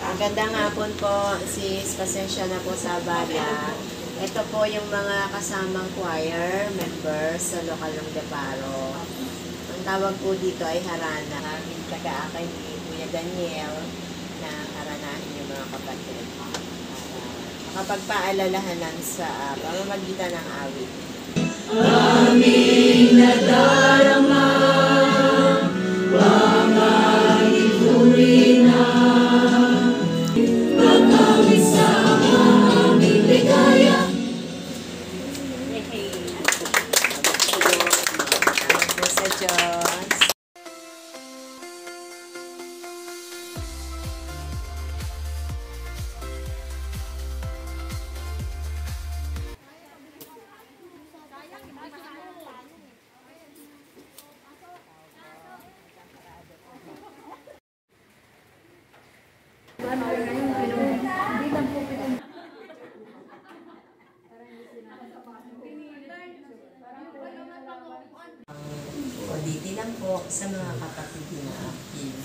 Magandang hapon po, sis. Pasensya na po sa abala. Ito po yung mga kasamang choir members sa lokal ng Deparo. Ang tawag po dito ay harana. Taga-akay ni Kuya Daniel na haranahin yung mga kapatid. Makapagpaalalahanan sa pamamagitan ng awit. Aming nadarama, mga ituri na, pagkawit sa aming ligaya. Salamat sa Diyos. Ulitin lang po sa mga kapatid na active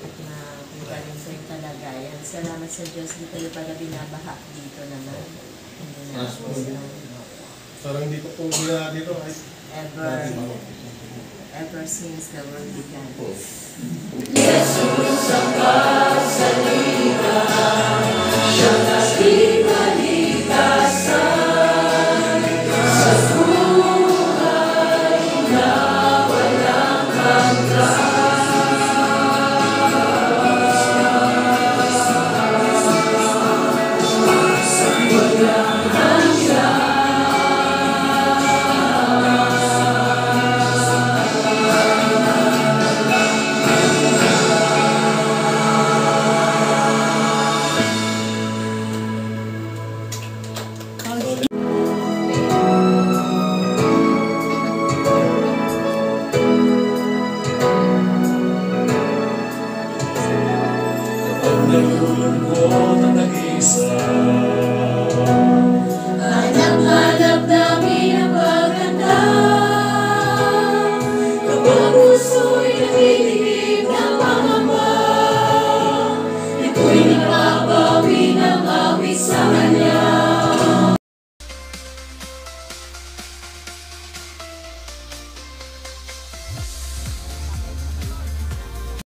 at na kung galing sa yung kalagayan. Salamat sa Diyos, di kayo pala binabaha dito naman. Hindi na po sila. Parang dito po gina dito ay Ever since the world began. Jesus,